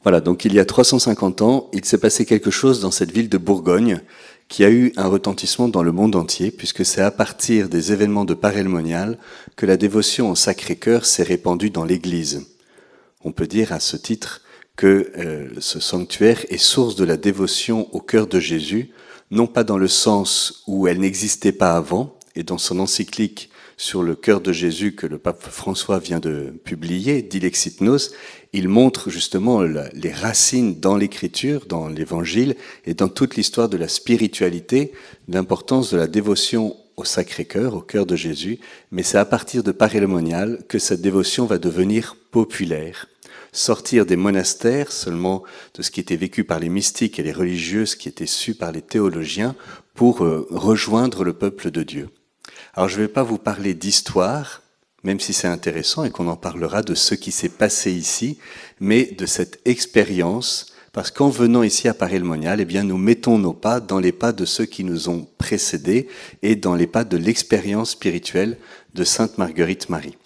Voilà, donc il y a 350 ans, il s'est passé quelque chose dans cette ville de Bourgogne qui a eu un retentissement dans le monde entier, puisque c'est à partir des événements de Paray-le-Monial que la dévotion au Sacré-Cœur s'est répandue dans l'Église. On peut dire à ce titre que ce sanctuaire est source de la dévotion au cœur de Jésus, non pas dans le sens où elle n'existait pas avant, et dans son encyclique sur le cœur de Jésus que le pape François vient de publier, Dilexit Nos, il montre justement les racines dans l'Écriture, dans l'Évangile et dans toute l'histoire de la spiritualité, l'importance de la dévotion au Sacré-Cœur, au cœur de Jésus, mais c'est à partir de Paray-le-Monial que cette dévotion va devenir populaire. Sortir des monastères, seulement de ce qui était vécu par les mystiques et les religieuses, qui était su par les théologiens, pour rejoindre le peuple de Dieu. Alors je ne vais pas vous parler d'histoire, même si c'est intéressant et qu'on en parlera de ce qui s'est passé ici, mais de cette expérience, parce qu'en venant ici à Paray-le-Monial, eh bien, nous mettons nos pas dans les pas de ceux qui nous ont précédés et dans les pas de l'expérience spirituelle de Sainte Marguerite Marie.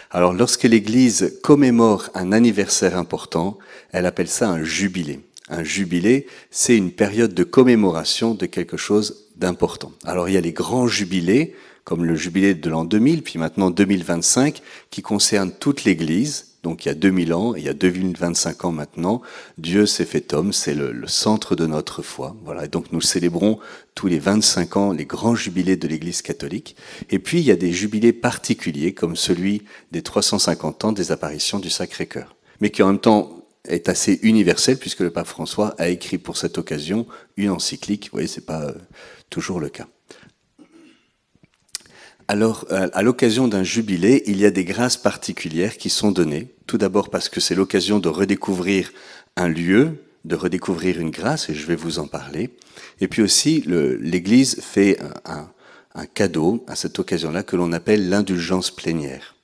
Alors, lorsque l'Église commémore un anniversaire important, elle appelle ça un jubilé. Un jubilé, c'est une période de commémoration de quelque chose d'important. Alors, il y a les grands jubilés, comme le jubilé de l'an 2000, puis maintenant 2025, qui concerne toute l'Église. Donc il y a 2000 ans, et il y a 2025 ans maintenant, Dieu s'est fait homme, c'est le centre de notre foi. Voilà, et donc nous célébrons tous les 25 ans les grands jubilés de l'Église catholique. Et puis il y a des jubilés particuliers, comme celui des 350 ans des apparitions du Sacré-Cœur, mais qui en même temps est assez universel, puisque le pape François a écrit pour cette occasion une encyclique. Vous voyez, c'est pas toujours le cas. Alors, à l'occasion d'un jubilé, il y a des grâces particulières qui sont données. Tout d'abord parce que c'est l'occasion de redécouvrir un lieu, de redécouvrir une grâce, et je vais vous en parler. Et puis aussi, l'Église fait un cadeau à cette occasion-là que l'on appelle l'indulgence plénière.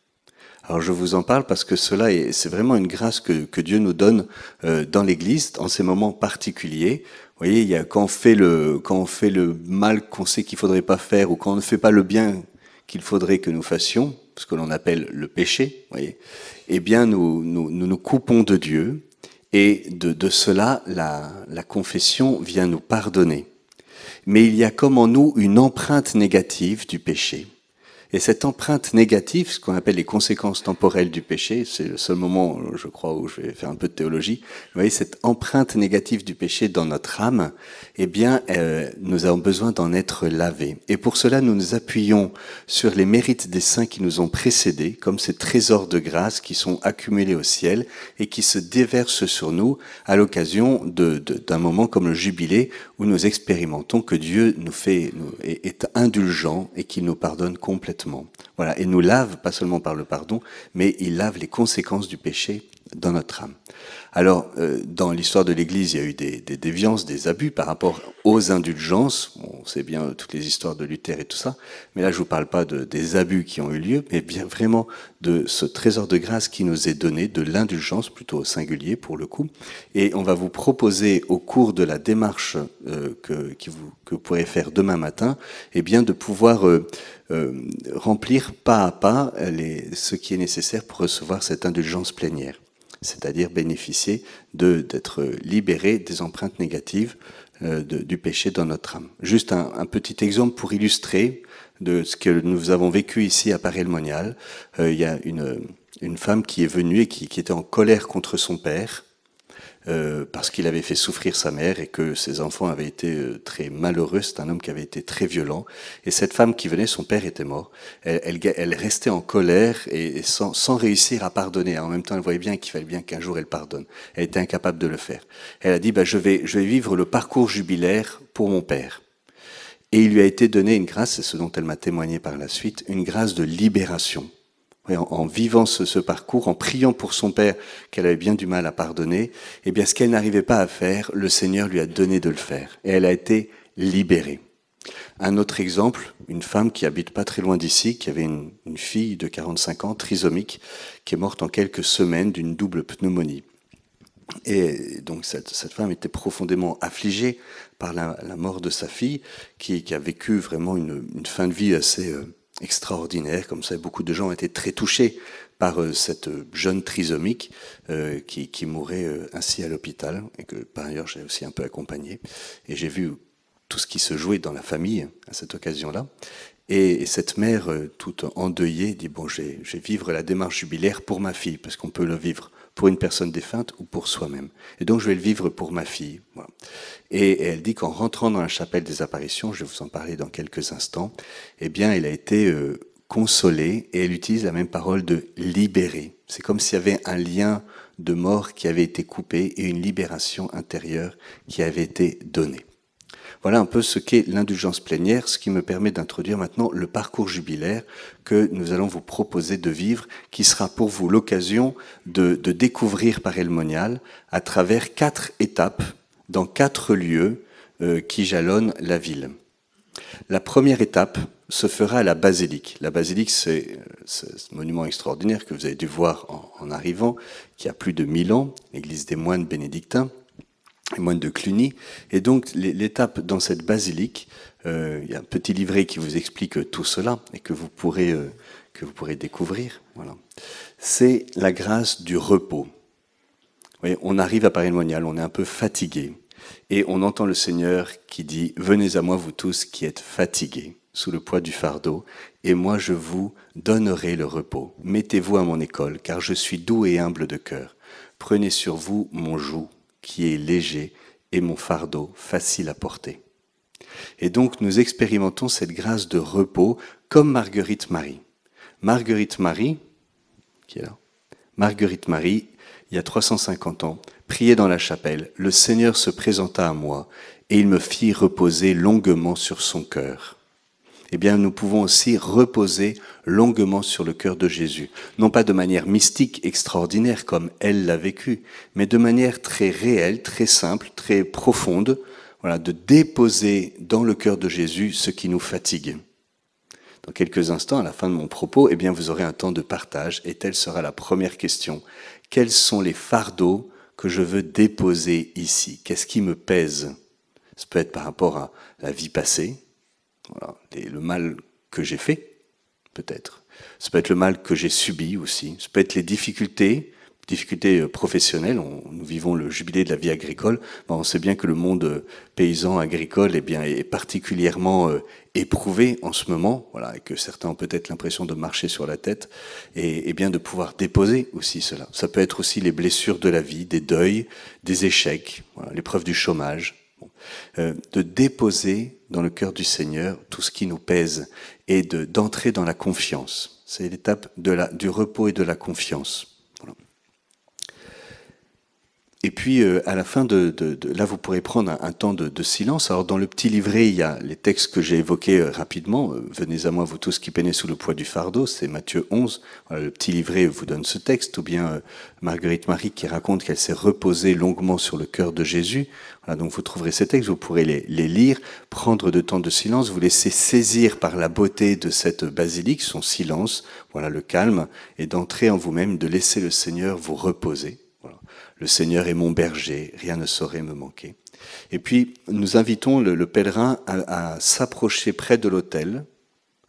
Alors je vous en parle parce que c'est vraiment une grâce que Dieu nous donne dans l'Église, en ces moments particuliers. Vous voyez, quand on fait le mal qu'on sait qu'il faudrait pas faire, ou quand on ne fait pas le bien qu'il faudrait que nous fassions, ce que l'on appelle le péché, voyez, eh bien nous coupons de Dieu, et de cela la confession vient nous pardonner. Mais il y a comme en nous une empreinte négative du péché. Et cette empreinte négative, ce qu'on appelle les conséquences temporelles du péché, c'est le seul moment, je crois, où je vais faire un peu de théologie. Vous voyez, cette empreinte négative du péché dans notre âme, eh bien, nous avons besoin d'en être lavés. Et pour cela, nous nous appuyons sur les mérites des saints qui nous ont précédés, comme ces trésors de grâce qui sont accumulés au ciel et qui se déversent sur nous à l'occasion d'un moment comme le jubilé, où nous expérimentons que Dieu est indulgent et qu'il nous pardonne complètement. Voilà, et nous lave, pas seulement par le pardon, mais il lave les conséquences du péché dans notre âme. Alors, dans l'histoire de l'Église, il y a eu des déviances, des abus par rapport aux indulgences. On sait bien toutes les histoires de Luther et tout ça, mais là, je vous parle pas des abus qui ont eu lieu, mais bien vraiment de ce trésor de grâce qui nous est donné, de l'indulgence, plutôt au singulier pour le coup. Et on va vous proposer, au cours de la démarche que vous pourrez faire demain matin, eh bien, de pouvoir remplir pas à pas ce qui est nécessaire pour recevoir cette indulgence plénière, c'est-à-dire bénéficier d'être libéré des empreintes négatives du péché dans notre âme. Juste un petit exemple pour illustrer de ce que nous avons vécu ici à Paray-le-Monial. Il y a une femme qui est venue et qui était en colère contre son père, parce qu'il avait fait souffrir sa mère et que ses enfants avaient été très malheureux. C'est un homme qui avait été très violent. Et cette femme qui venait, son père était mort. Elle restait en colère et sans réussir à pardonner. En même temps, elle voyait bien qu'il fallait bien qu'un jour elle pardonne. Elle était incapable de le faire. Elle a dit, je vais vivre le parcours jubilaire pour mon père. Et il lui a été donné une grâce, c'est ce dont elle m'a témoigné par la suite, une grâce de libération. En vivant ce parcours, en priant pour son père qu'elle avait bien du mal à pardonner, eh bien ce qu'elle n'arrivait pas à faire, le Seigneur lui a donné de le faire. Et elle a été libérée. Un autre exemple, une femme qui habite pas très loin d'ici, qui avait une fille de 45 ans, trisomique, qui est morte en quelques semaines d'une double pneumonie. Et donc cette femme était profondément affligée par la mort de sa fille, qui a vécu vraiment une fin de vie assez extraordinaire, comme ça. Beaucoup de gens ont été très touchés par cette jeune trisomique qui mourait ainsi à l'hôpital, et que par ailleurs j'ai aussi un peu accompagné. Et j'ai vu tout ce qui se jouait dans la famille à cette occasion-là. Et cette mère, toute endeuillée, dit, bon, je vais vivre la démarche jubilaire pour ma fille, parce qu'on peut le vivre pour une personne défunte ou pour soi-même. Et donc, je vais le vivre pour ma fille. Voilà. Et elle dit qu'en rentrant dans la chapelle des apparitions, je vais vous en parler dans quelques instants, eh bien, elle a été consolée, et elle utilise la même parole de libérer. C'est comme s'il y avait un lien de mort qui avait été coupé et une libération intérieure qui avait été donnée. Voilà un peu ce qu'est l'indulgence plénière, ce qui me permet d'introduire maintenant le parcours jubilaire que nous allons vous proposer de vivre, qui sera pour vous l'occasion de découvrir Paray le Monial à travers 4 étapes dans 4 lieux qui jalonnent la ville. La première étape se fera à la basilique. La basilique, c'est ce monument extraordinaire que vous avez dû voir en arrivant, qui a plus de 1000 ans, l'église des moines bénédictins, les moines de Cluny. Et donc, l'étape dans cette basilique, il y a un petit livret qui vous explique tout cela et que vous pourrez découvrir. Voilà. C'est la grâce du repos. Vous voyez, on arrive à Paray le Monial, on est un peu fatigué. Et on entend le Seigneur qui dit « Venez à moi, vous tous qui êtes fatigués, sous le poids du fardeau, et moi je vous donnerai le repos. Mettez-vous à mon école, car je suis doux et humble de cœur. Prenez sur vous mon joug, qui est léger, et mon fardeau facile à porter. » Et donc nous expérimentons cette grâce de repos comme Marguerite Marie. Marguerite Marie, qui est là, Marguerite Marie, il y a 350 ans, priait dans la chapelle, le Seigneur se présenta à moi, et il me fit reposer longuement sur son cœur. Eh bien, nous pouvons aussi reposer longuement sur le cœur de Jésus. Non pas de manière mystique, extraordinaire, comme elle l'a vécu, mais de manière très réelle, très simple, très profonde, voilà, de déposer dans le cœur de Jésus ce qui nous fatigue. Dans quelques instants, à la fin de mon propos, eh bien, vous aurez un temps de partage, et telle sera la première question. Quels sont les fardeaux que je veux déposer ici? Qu'est-ce qui me pèse? Ça peut être par rapport à la vie passée, voilà, le mal que j'ai fait, peut-être. Ça peut être le mal que j'ai subi aussi. Ça peut être les difficultés professionnelles. Nous vivons le jubilé de la vie agricole. On sait bien que le monde paysan agricole est particulièrement éprouvé en ce moment, voilà, et que certains ont peut-être l'impression de marcher sur la tête, et bien de pouvoir déposer aussi cela. Ça peut être aussi les blessures de la vie, des deuils, des échecs, voilà, l'épreuve du chômage. De déposer dans le cœur du Seigneur tout ce qui nous pèse et d'entrer dans la confiance. C'est l'étape du repos et de la confiance. Voilà. Et puis, à la fin là, vous pourrez prendre un temps de silence. Alors, dans le petit livret, il y a les textes que j'ai évoqués rapidement. Venez à moi, vous tous qui peinez sous le poids du fardeau. C'est Matthieu 11. Voilà, le petit livret vous donne ce texte. Ou bien Marguerite Marie qui raconte qu'elle s'est reposée longuement sur le cœur de Jésus. Voilà, donc vous trouverez ces textes, vous pourrez les lire, prendre de temps de silence, vous laisser saisir par la beauté de cette basilique, son silence, voilà, le calme, et d'entrer en vous-même, de laisser le Seigneur vous reposer. Voilà. Le Seigneur est mon berger, rien ne saurait me manquer. Et puis, nous invitons le pèlerin à s'approcher près de l'autel,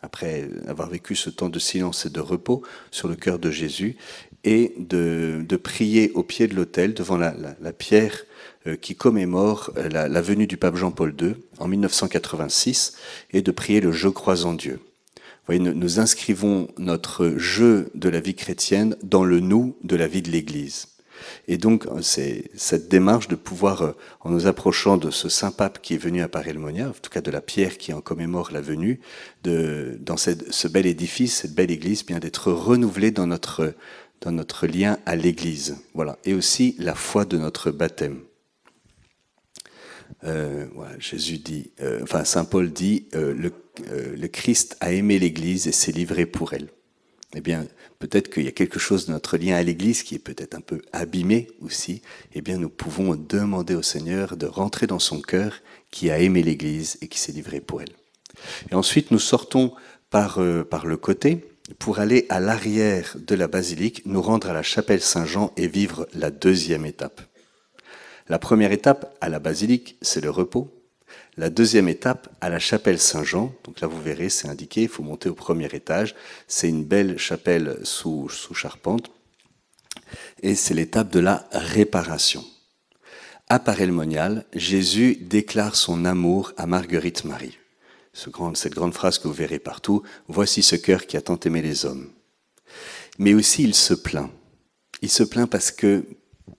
après avoir vécu ce temps de silence et de repos sur le cœur de Jésus, et de prier au pied de l'autel, devant la pierre qui commémore la venue du pape Jean-Paul II en 1986, et de prier le « Je crois en Dieu ». Vous voyez, nous inscrivons notre « je » de la vie chrétienne dans le « nous » de la vie de l'Église. Et donc, c'est cette démarche de pouvoir, en nous approchant de ce saint pape qui est venu à Paray le Monial, en tout cas de la pierre qui en commémore la venue, dans ce bel édifice, cette belle église, bien d'être renouvelé dans notre lien à l'église. Voilà. Et aussi la foi de notre baptême. Voilà, Jésus dit, saint Paul dit, le Christ a aimé l'église et s'est livré pour elle. Eh bien, peut-être qu'il y a quelque chose de notre lien à l'Église qui est peut-être un peu abîmé aussi. Eh bien, nous pouvons demander au Seigneur de rentrer dans son cœur qui a aimé l'Église et qui s'est livré pour elle. Et ensuite, nous sortons par le côté pour aller à l'arrière de la basilique, nous rendre à la chapelle Saint-Jean et vivre la deuxième étape. La première étape à la basilique, c'est le repos. La deuxième étape, à la chapelle Saint-Jean, donc là vous verrez, c'est indiqué, il faut monter au premier étage, c'est une belle chapelle sous charpente, et c'est l'étape de la réparation. À Paray-le-Monial, Jésus déclare son amour à Marguerite Marie. Cette grande phrase que vous verrez partout, « Voici ce cœur qui a tant aimé les hommes ». Mais aussi il se plaint. Il se plaint parce que,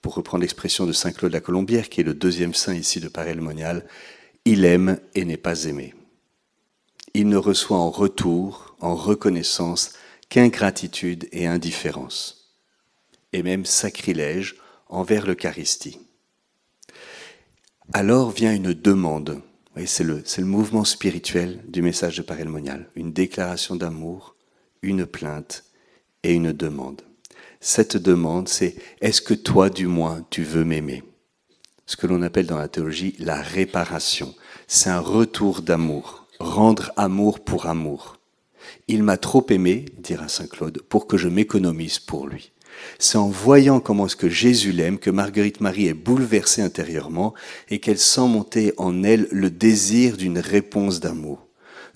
pour reprendre l'expression de saint Claude la Colombière, qui est le deuxième saint ici de Paray-le-Monial, il aime et n'est pas aimé. Il ne reçoit en retour, en reconnaissance, qu'ingratitude et indifférence, et même sacrilège envers l'Eucharistie. Alors vient une demande. C'est le mouvement spirituel du message de Paray-le-Monial. Une déclaration d'amour, une plainte et une demande. Cette demande, c'est « Est-ce que toi, du moins, tu veux m'aimer ?» Ce que l'on appelle dans la théologie la réparation. C'est un retour d'amour, rendre amour pour amour. Il m'a trop aimé, dira saint Claude, pour que je m'économise pour lui. C'est en voyant comment est-ce que Jésus l'aime que Marguerite Marie est bouleversée intérieurement et qu'elle sent monter en elle le désir d'une réponse d'amour,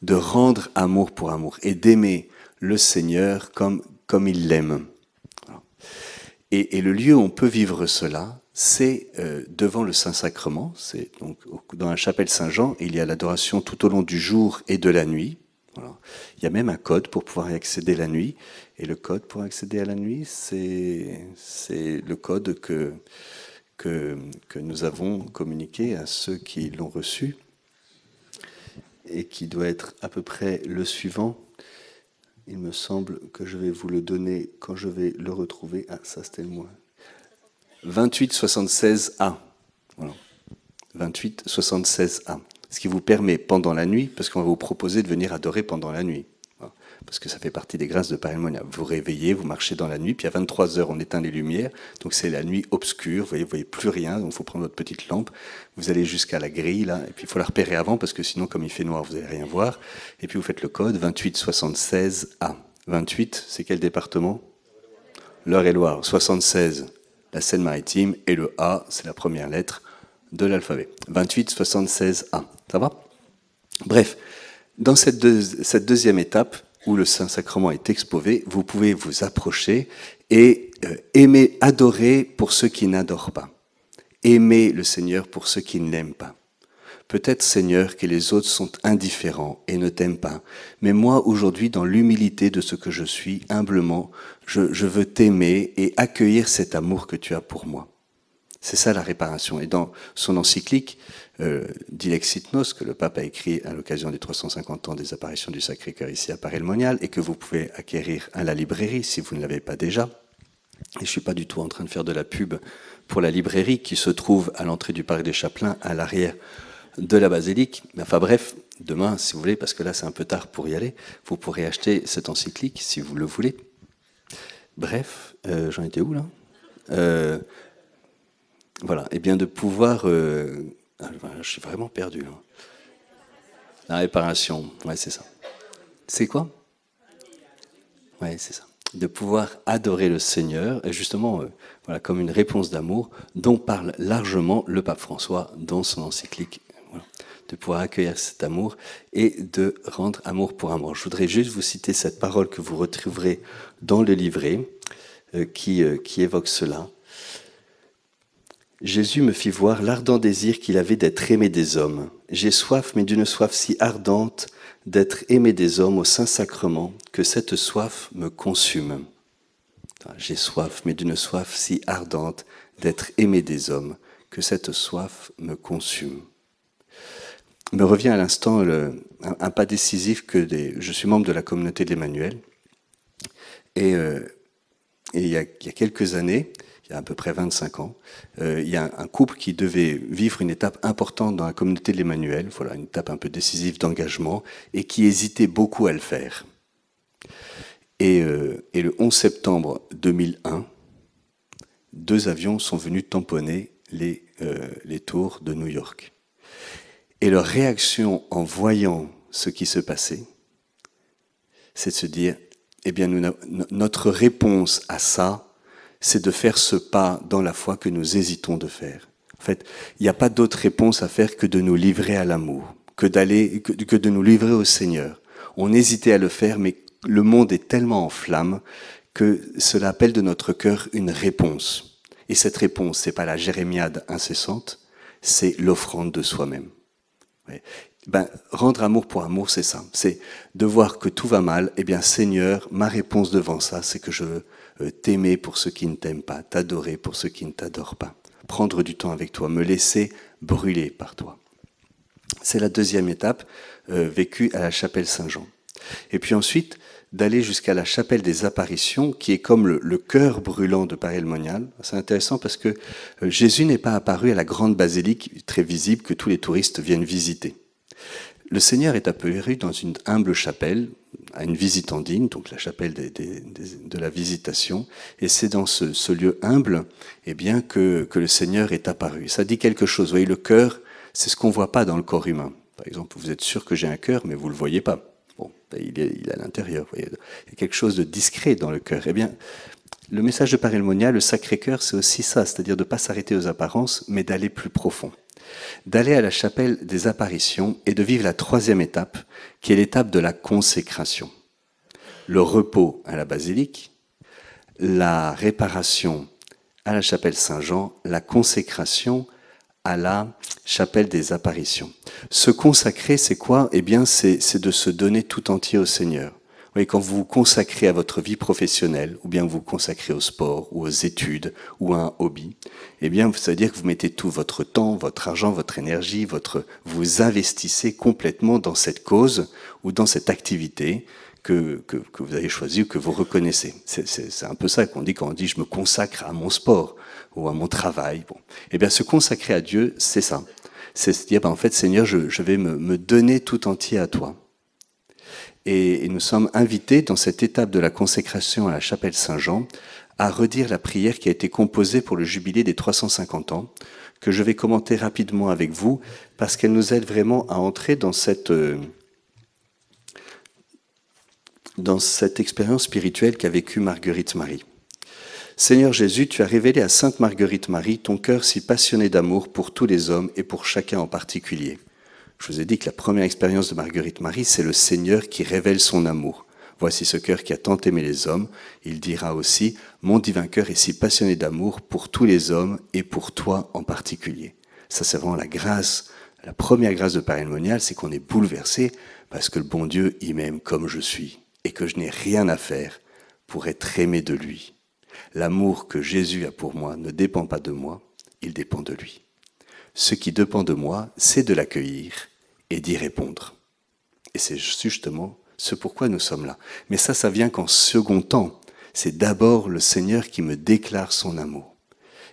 de rendre amour pour amour et d'aimer le Seigneur comme il l'aime. Et le lieu où on peut vivre cela, c'est devant le Saint-Sacrement. C'est donc dans la chapelle Saint-Jean, il y a l'adoration tout au long du jour et de la nuit. Voilà. Il y a même un code pour pouvoir y accéder la nuit. Et le code pour accéder à la nuit, c'est le code que nous avons communiqué à ceux qui l'ont reçu et qui doit être à peu près le suivant. Il me semble que je vais vous le donner quand je vais le retrouver. Ah, ça c'était le moins. 2876A. Voilà. 2876A. Ce qui vous permet pendant la nuit, parce qu'on va vous proposer de venir adorer pendant la nuit. Voilà. Parce que ça fait partie des grâces de Paray-le-Monial. Vous réveillez, vous marchez dans la nuit, puis à 23h on éteint les lumières. Donc c'est la nuit obscure, vous voyez plus rien, donc il faut prendre votre petite lampe. Vous allez jusqu'à la grille, là, et puis il faut la repérer avant, parce que sinon, comme il fait noir, vous n'allez rien voir. Et puis vous faites le code 2876A. 28, c'est quel département? l'Eure-et-Loire. 76, la Seine-Maritime. Et le A, c'est la première lettre de l'alphabet. 2876A. Ça va? Bref, dans cette deuxième étape, où le Saint-Sacrement est exposé, vous pouvez vous approcher et aimer, adorer pour ceux qui n'adorent pas. Aimer le Seigneur pour ceux qui ne l'aiment pas. Peut-être, Seigneur, que les autres sont indifférents et ne t'aiment pas. Mais moi, aujourd'hui, dans l'humilité de ce que je suis, humblement, je veux t'aimer et accueillir cet amour que tu as pour moi. C'est ça la réparation. Et dans son encyclique, Dilexit Nos, que le pape a écrit à l'occasion des 350 ans des apparitions du Sacré-Cœur ici à Paray-le-Monial, et que vous pouvez acquérir à la librairie si vous ne l'avez pas déjà. Et je ne suis pas du tout en train de faire de la pub pour la librairie qui se trouve à l'entrée du Parc des Chapelains, à l'arrière de la basilique. Enfin bref, demain, si vous voulez, parce que là c'est un peu tard pour y aller, vous pourrez acheter cette encyclique si vous le voulez. Bref, j'en étais où là Voilà, et bien de pouvoir... je suis vraiment perdu là. La réparation, ouais c'est ça. C'est quoi? Ouais, c'est ça. De pouvoir adorer le Seigneur, et justement, voilà, comme une réponse d'amour, dont parle largement le pape François dans son encyclique. Voilà. De pouvoir accueillir cet amour et de rendre amour pour amour. Je voudrais juste vous citer cette parole que vous retrouverez dans le livret, qui évoque cela. Jésus me fit voir l'ardent désir qu'il avait d'être aimé des hommes. J'ai soif, mais d'une soif si ardente d'être aimé des hommes au Saint-Sacrement que cette soif me consume. J'ai soif, mais d'une soif si ardente d'être aimé des hommes que cette soif me consume. Il me revient à l'instant un pas décisif je suis membre de la communauté de l'Emmanuel et il y a quelques années, il y a à peu près 25 ans, il y a un couple qui devait vivre une étape importante dans la communauté de l'Emmanuel, voilà, une étape un peu décisive d'engagement, et qui hésitait beaucoup à le faire. Et le 11 septembre 2001, 2 avions sont venus tamponner les tours de New York. Et leur réaction en voyant ce qui se passait, c'est de se dire, eh bien, notre réponse à ça, c'est de faire ce pas dans la foi que nous hésitons de faire. En fait, il n'y a pas d'autre réponse à faire que de nous livrer à l'amour, que de nous livrer au Seigneur. On hésitait à le faire, mais le monde est tellement en flammes que cela appelle de notre cœur une réponse. Et cette réponse, c'est pas la jérémiade incessante, c'est l'offrande de soi-même. Ouais. Rendre amour pour amour, c'est ça. C'est de voir que tout va mal. Eh bien, Seigneur, ma réponse devant ça, c'est que je veux t'aimer pour ceux qui ne t'aiment pas, t'adorer pour ceux qui ne t'adorent pas. Prendre du temps avec toi, me laisser brûler par toi. C'est la deuxième étape vécue à la chapelle Saint-Jean. Et puis ensuite, d'aller jusqu'à la chapelle des apparitions, qui est comme le cœur brûlant de Paray-le-Monial. C'est intéressant parce que Jésus n'est pas apparu à la grande basilique très visible que tous les touristes viennent visiter. Le Seigneur est apparu dans une humble chapelle, à une visitandine, donc la chapelle de la visitation, et c'est dans ce lieu humble eh bien, que le Seigneur est apparu. Ça dit quelque chose. Vous voyez, le cœur, c'est ce qu'on ne voit pas dans le corps humain. Par exemple, vous êtes sûr que j'ai un cœur, mais vous ne le voyez pas. Bon, il est à l'intérieur. Vous voyez. Il y a quelque chose de discret dans le cœur. Eh bien, le message de Paray-le-Monial, le Sacré-Cœur, c'est aussi ça, c'est-à-dire de ne pas s'arrêter aux apparences, mais d'aller plus profond. D'aller à la chapelle des apparitions et de vivre la troisième étape, qui est l'étape de la consécration. Le repos à la basilique, la réparation à la chapelle Saint-Jean, la consécration à la chapelle des apparitions. Se consacrer, c'est quoi? Eh bien, c'est de se donner tout entier au Seigneur. Vous voyez, quand vous vous consacrez à votre vie professionnelle, ou bien vous vous consacrez au sport, ou aux études, ou à un hobby, eh bien, ça veut dire que vous mettez tout votre temps, votre argent, votre énergie, vous investissez complètement dans cette cause, ou dans cette activité que vous avez choisie, ou que vous reconnaissez. C'est un peu ça qu'on dit quand on dit « je me consacre à mon sport », ou à mon travail. Bon. Eh bien, se consacrer à Dieu, c'est ça. C'est se dire, en fait, Seigneur, je vais me donner tout entier à toi. Et nous sommes invités dans cette étape de la consécration à la chapelle Saint-Jean à redire la prière qui a été composée pour le jubilé des 350 ans, que je vais commenter rapidement avec vous, parce qu'elle nous aide vraiment à entrer dans cette expérience spirituelle qu'a vécue Marguerite Marie. Seigneur Jésus, tu as révélé à Sainte Marguerite Marie ton cœur si passionné d'amour pour tous les hommes et pour chacun en particulier. Je vous ai dit que la première expérience de Marguerite Marie, c'est le Seigneur qui révèle son amour. Voici ce cœur qui a tant aimé les hommes. Il dira aussi, mon divin cœur est si passionné d'amour pour tous les hommes et pour toi en particulier. Ça, c'est vraiment la grâce, la première grâce de Paray-le-Monial, c'est qu'on est bouleversé parce que le bon Dieu, il m'aime comme je suis et que je n'ai rien à faire pour être aimé de lui. L'amour que Jésus a pour moi ne dépend pas de moi, il dépend de lui. Ce qui dépend de moi, c'est de l'accueillir et d'y répondre. Et c'est justement ce pourquoi nous sommes là. Mais ça vient qu'en second temps. C'est d'abord le Seigneur qui me déclare son amour.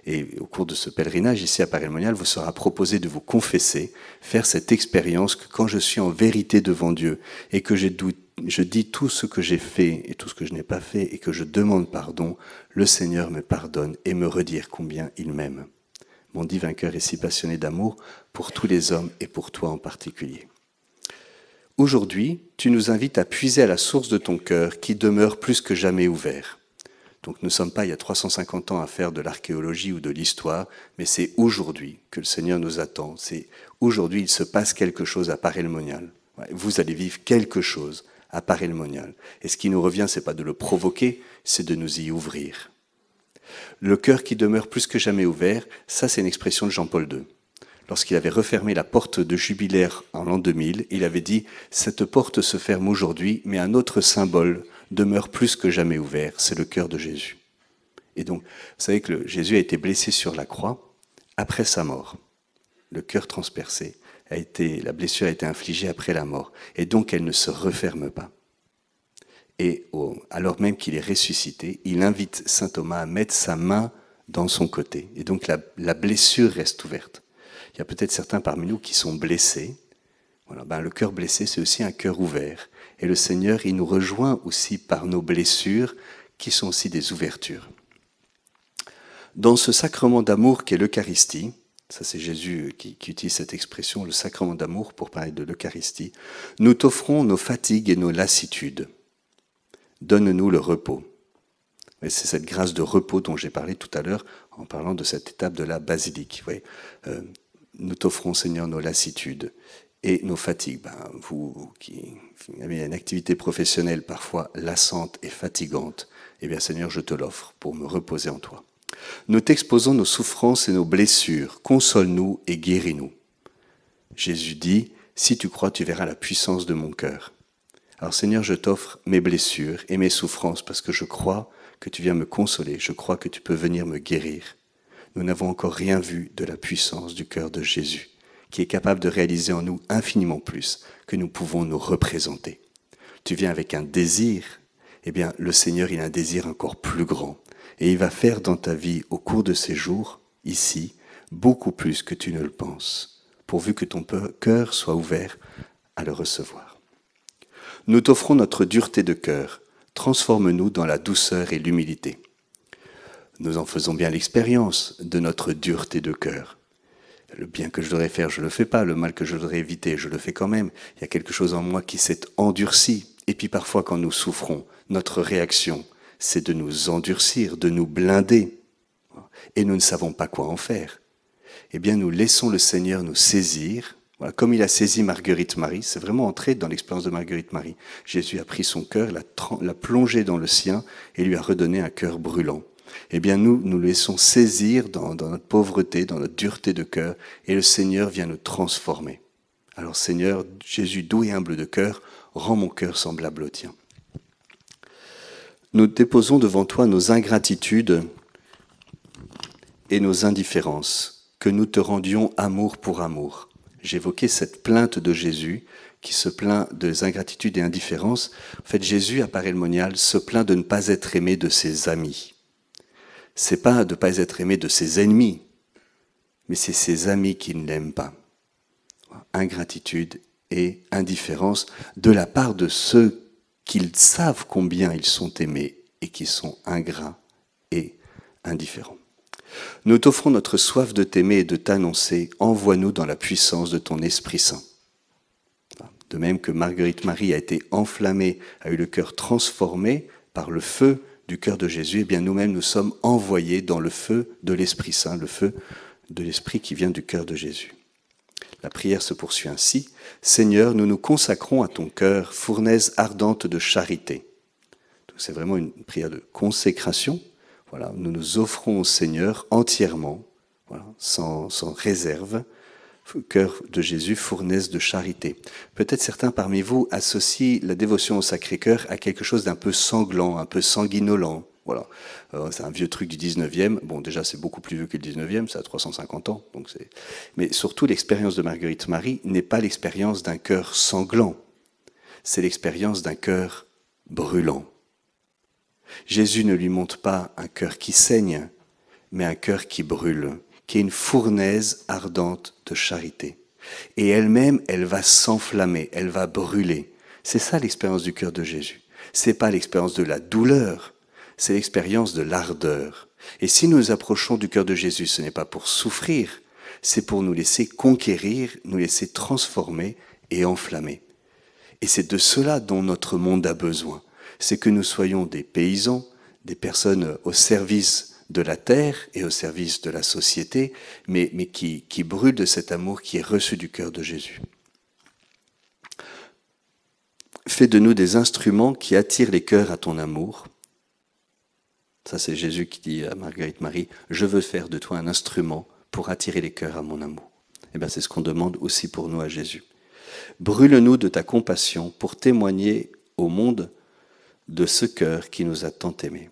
Et au cours de ce pèlerinage ici à Paray-le-Monial, vous sera proposé de vous confesser, faire cette expérience que quand je suis en vérité devant Dieu et que je dis tout ce que j'ai fait et tout ce que je n'ai pas fait et que je demande pardon, le Seigneur me pardonne et me redire combien il m'aime. Mon divin cœur est si passionné d'amour pour tous les hommes et pour toi en particulier. Aujourd'hui, tu nous invites à puiser à la source de ton cœur qui demeure plus que jamais ouvert. Donc nous ne sommes pas il y a 350 ans à faire de l'archéologie ou de l'histoire, mais c'est aujourd'hui que le Seigneur nous attend. C'est aujourd'hui, il se passe quelque chose à Paray-le-Monial. Vous allez vivre quelque chose à Paray-le-Monial. Et ce qui nous revient, c'est pas de le provoquer, c'est de nous y ouvrir. Le cœur qui demeure plus que jamais ouvert, ça c'est une expression de Jean-Paul II. Lorsqu'il avait refermé la porte de Jubilaire en l'an 2000, il avait dit « Cette porte se ferme aujourd'hui, mais un autre symbole demeure plus que jamais ouvert, c'est le cœur de Jésus. » Et donc, vous savez que Jésus a été blessé sur la croix après sa mort. Le cœur transpercé, la blessure a été infligée après la mort. Et donc, elle ne se referme pas. Et alors même qu'il est ressuscité, il invite saint Thomas à mettre sa main dans son côté. Et donc la blessure reste ouverte. Il y a peut-être certains parmi nous qui sont blessés. Voilà, le cœur blessé, c'est aussi un cœur ouvert. Et le Seigneur, il nous rejoint aussi par nos blessures, qui sont aussi des ouvertures. Dans ce sacrement d'amour qu'est l'Eucharistie, ça c'est Jésus qui utilise cette expression, le sacrement d'amour, pour parler de l'Eucharistie, nous t'offrons nos fatigues et nos lassitudes. Donne-nous le repos. Et c'est cette grâce de repos dont j'ai parlé tout à l'heure en parlant de cette étape de la basilique. Vous voyez, nous t'offrons, Seigneur, nos lassitudes et nos fatigues. Vous qui avez une activité professionnelle parfois lassante et fatigante, eh bien, Seigneur, je te l'offre pour me reposer en toi. Nous t'exposons nos souffrances et nos blessures. Console-nous et guéris-nous. Jésus dit, si tu crois, tu verras la puissance de mon cœur. Alors, Seigneur, je t'offre mes blessures et mes souffrances parce que je crois que tu viens me consoler. Je crois que tu peux venir me guérir. Nous n'avons encore rien vu de la puissance du cœur de Jésus, qui est capable de réaliser en nous infiniment plus que nous pouvons nous représenter. Tu viens avec un désir, eh bien, le Seigneur, il a un désir encore plus grand. Et il va faire dans ta vie, au cours de ces jours, ici, beaucoup plus que tu ne le penses, pourvu que ton cœur soit ouvert à le recevoir. Nous t'offrons notre dureté de cœur. Transforme-nous dans la douceur et l'humilité. Nous en faisons bien l'expérience de notre dureté de cœur. Le bien que je devrais faire, je ne le fais pas. Le mal que je devrais éviter, je le fais quand même. Il y a quelque chose en moi qui s'est endurci. Et puis parfois, quand nous souffrons, notre réaction, c'est de nous endurcir, de nous blinder. Et nous ne savons pas quoi en faire. Eh bien, nous laissons le Seigneur nous saisir. Voilà, comme il a saisi Marguerite Marie, c'est vraiment entré dans l'expérience de Marguerite Marie. Jésus a pris son cœur, l'a plongé dans le sien et lui a redonné un cœur brûlant. Eh bien, nous laissons saisir dans notre pauvreté, dans notre dureté de cœur, et le Seigneur vient nous transformer. Alors, Seigneur, Jésus doux et humble de cœur, rends mon cœur semblable au tien. Nous déposons devant toi nos ingratitudes et nos indifférences, que nous te rendions amour pour amour. J'évoquais cette plainte de Jésus qui se plaint des ingratitudes et indifférences. En fait, Jésus, à Paray-le-Monial, se plaint de ne pas être aimé de ses amis. C'est pas de ne pas être aimé de ses ennemis, mais c'est ses amis qui ne l'aiment pas. Ingratitude et indifférence de la part de ceux qui savent combien ils sont aimés et qui sont ingrats et indifférents. Nous t'offrons notre soif de t'aimer et de t'annoncer. Envoie-nous dans la puissance de ton Esprit Saint. De même que Marguerite Marie a été enflammée, a eu le cœur transformé par le feu du cœur de Jésus, eh bien nous-mêmes nous sommes envoyés dans le feu de l'Esprit Saint, le feu de l'Esprit qui vient du cœur de Jésus. La prière se poursuit ainsi. Seigneur, nous nous consacrons à ton cœur, fournaise ardente de charité. Donc c'est vraiment une prière de consécration. Voilà, nous nous offrons au Seigneur entièrement, voilà, sans réserve, cœur de Jésus, fournaise de charité. Peut-être certains parmi vous associent la dévotion au Sacré-Cœur à quelque chose d'un peu sanglant, un peu sanguinolent. Voilà, c'est un vieux truc du 19e. Bon, déjà, c'est beaucoup plus vieux que le 19e, ça a 350 ans. Mais surtout, l'expérience de Marguerite Marie n'est pas l'expérience d'un cœur sanglant, c'est l'expérience d'un cœur brûlant. Jésus ne lui montre pas un cœur qui saigne, mais un cœur qui brûle, qui est une fournaise ardente de charité. Et elle-même, elle va s'enflammer, elle va brûler. C'est ça l'expérience du cœur de Jésus. C'est pas l'expérience de la douleur, c'est l'expérience de l'ardeur. Et si nous nous approchons du cœur de Jésus, ce n'est pas pour souffrir, c'est pour nous laisser conquérir, nous laisser transformer et enflammer. Et c'est de cela dont notre monde a besoin. C'est que nous soyons des paysans, des personnes au service de la terre et au service de la société, mais qui brûlent de cet amour qui est reçu du cœur de Jésus. Fais de nous des instruments qui attirent les cœurs à ton amour. Ça, c'est Jésus qui dit à Marguerite Marie, « Je veux faire de toi un instrument pour attirer les cœurs à mon amour. » Et bien, c'est ce qu'on demande aussi pour nous à Jésus. Brûle-nous de ta compassion pour témoigner au monde de ce cœur qui nous a tant aimés.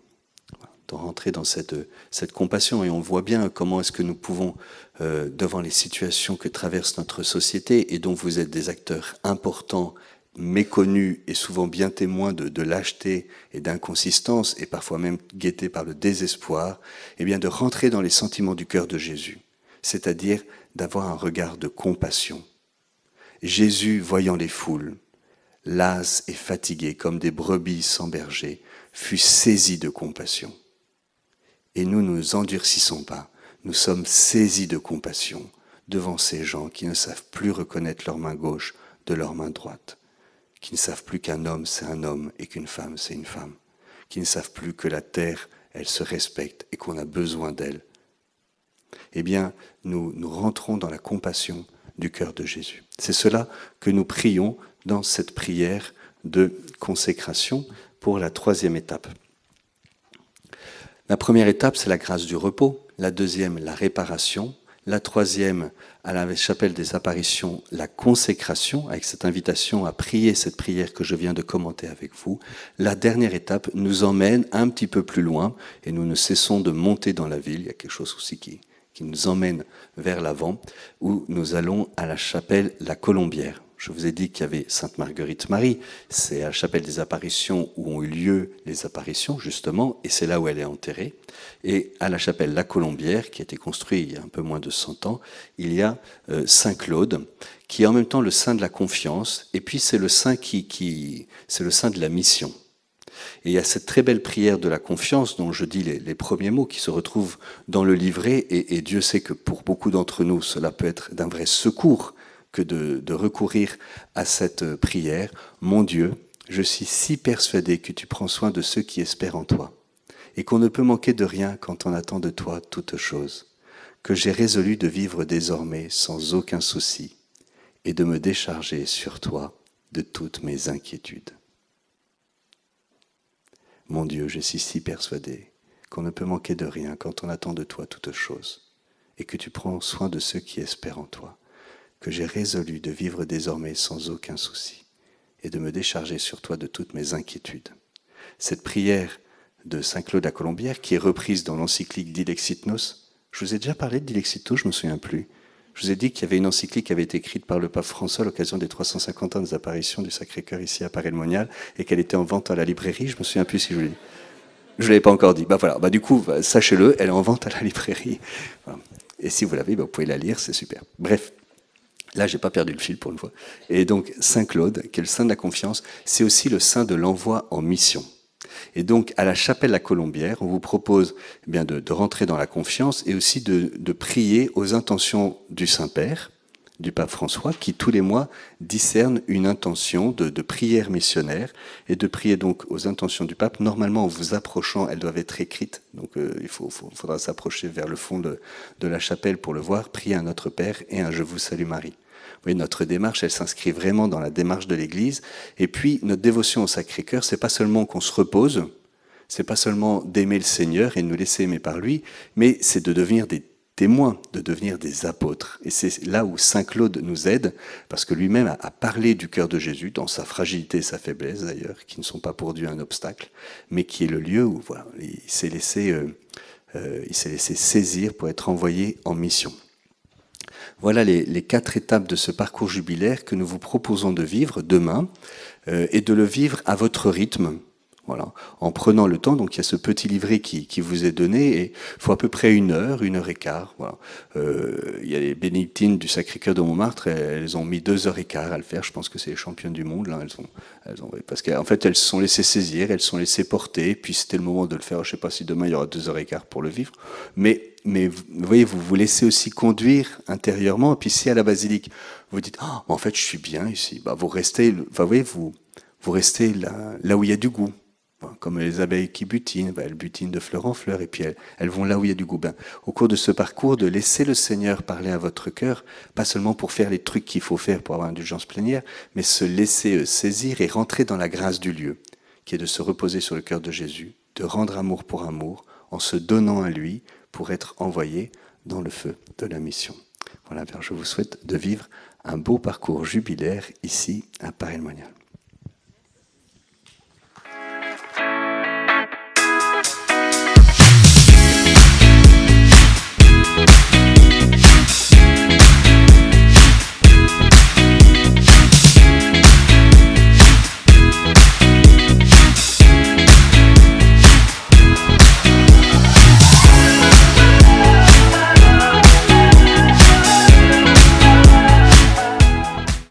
De rentrer dans cette compassion, et on voit bien comment est-ce que nous pouvons, devant les situations que traverse notre société et dont vous êtes des acteurs importants, méconnus et souvent bien témoins de lâcheté et d'inconsistance, et parfois même guettés par le désespoir, eh bien de rentrer dans les sentiments du cœur de Jésus, c'est-à-dire d'avoir un regard de compassion. Jésus, voyant les foules, las et fatigué comme des brebis sans berger, fut saisi de compassion. Et nous ne nous endurcissons pas, nous sommes saisis de compassion devant ces gens qui ne savent plus reconnaître leur main gauche de leur main droite, qui ne savent plus qu'un homme c'est un homme et qu'une femme c'est une femme, qui ne savent plus que la terre elle se respecte et qu'on a besoin d'elle, eh bien, nous rentrons dans la compassion du cœur de Jésus. C'est cela que nous prions dans cette prière de consécration pour la troisième étape. La première étape, c'est la grâce du repos. La deuxième, la réparation. La troisième, à la chapelle des apparitions, la consécration, avec cette invitation à prier cette prière que je viens de commenter avec vous. La dernière étape nous emmène un petit peu plus loin et nous ne cessons de monter dans la ville. Il y a quelque chose aussi qui nous emmène vers l'avant, où nous allons à la chapelle La Colombière. Je vous ai dit qu'il y avait Sainte Marguerite Marie, c'est à la chapelle des apparitions où ont eu lieu les apparitions, justement, et c'est là où elle est enterrée. Et à la chapelle La Colombière, qui a été construite il y a un peu moins de 100 ans, il y a Saint-Claude, qui est en même temps le saint de la confiance, et puis c'est le saint c'est le saint de la mission. Et il y a cette très belle prière de la confiance dont je dis les premiers mots qui se retrouvent dans le livret, et Dieu sait que pour beaucoup d'entre nous, cela peut être d'un vrai secours que de recourir à cette prière. Mon Dieu, je suis si persuadé que tu prends soin de ceux qui espèrent en toi, et qu'on ne peut manquer de rien quand on attend de toi toutes choses, que j'ai résolu de vivre désormais sans aucun souci, et de me décharger sur toi de toutes mes inquiétudes. Mon Dieu, je suis si persuadé qu'on ne peut manquer de rien quand on attend de toi toutes choses, et que tu prends soin de ceux qui espèrent en toi, que j'ai résolu de vivre désormais sans aucun souci, et de me décharger sur toi de toutes mes inquiétudes. Cette prière de Saint Claude à Colombière, qui est reprise dans l'encyclique Dilexit Nos, je vous ai déjà parlé de Dilexit Nos, je ne me souviens plus. Je vous ai dit qu'il y avait une encyclique qui avait été écrite par le pape François à l'occasion des 350 ans des apparitions du Sacré-Cœur ici à Paray-le-Monial et qu'elle était en vente à la librairie. Je me souviens plus si je l'ai dit. Je ne l'avais pas encore dit. Voilà. Du coup, sachez-le, elle est en vente à la librairie. Voilà. Et si vous l'avez, vous pouvez la lire, c'est super. Bref, là, j'ai pas perdu le fil pour une fois. Et donc, Saint Claude, qui est le saint de la confiance, c'est aussi le saint de l'envoi en mission. Et donc, à la chapelle La Colombière, on vous propose bien de rentrer dans la confiance et aussi de prier aux intentions du Saint-Père, du pape François, qui tous les mois discerne une intention de prière missionnaire et de prier donc aux intentions du pape. Normalement, en vous approchant, elles doivent être écrites, donc il faudra s'approcher vers le fond de la chapelle pour le voir. Prier un Notre Père et un Je vous salue Marie. Vous voyez, notre démarche, elle s'inscrit vraiment dans la démarche de l'Église. Et puis, notre dévotion au Sacré-Cœur, c'est pas seulement qu'on se repose, c'est pas seulement d'aimer le Seigneur et de nous laisser aimer par lui, mais c'est de devenir des témoins, de devenir des apôtres. Et c'est là où Saint Claude nous aide, parce que lui-même a parlé du cœur de Jésus, dans sa fragilité et sa faiblesse d'ailleurs, qui ne sont pas pour Dieu un obstacle, mais qui est le lieu où voilà, il s'est laissé saisir pour être envoyé en mission. Voilà les 4 étapes de ce parcours jubilaire que nous vous proposons de vivre demain et de le vivre à votre rythme. Voilà, en prenant le temps. Donc il y a ce petit livret qui vous est donné et il faut à peu près 1 heure, 1h15. Voilà. Il y a les bénédictines du Sacré-Cœur de Montmartre, elles ont mis 2h15 à le faire. Je pense que c'est les championnes du monde là. Elles ont parce qu'en fait elles se sont laissées saisir, elles se sont laissées porter. Puis c'était le moment de le faire. Je ne sais pas si demain il y aura 2h15 pour le vivre, mais vous voyez, vous vous laissez aussi conduire intérieurement. Et puis si à la basilique vous dites en fait je suis bien ici, vous restez. Vous voyez, vous restez là où il y a du goût. Comme les abeilles qui butinent, elles butinent de fleur en fleur, et puis elles vont là où il y a du goût. Au cours de ce parcours, de laisser le Seigneur parler à votre cœur, pas seulement pour faire les trucs qu'il faut faire pour avoir indulgence plénière, mais se laisser saisir et rentrer dans la grâce du lieu, qui est de se reposer sur le cœur de Jésus, de rendre amour pour amour, en se donnant à lui pour être envoyé dans le feu de la mission. Voilà, je vous souhaite de vivre un beau parcours jubilaire ici à Paray-le-Monial.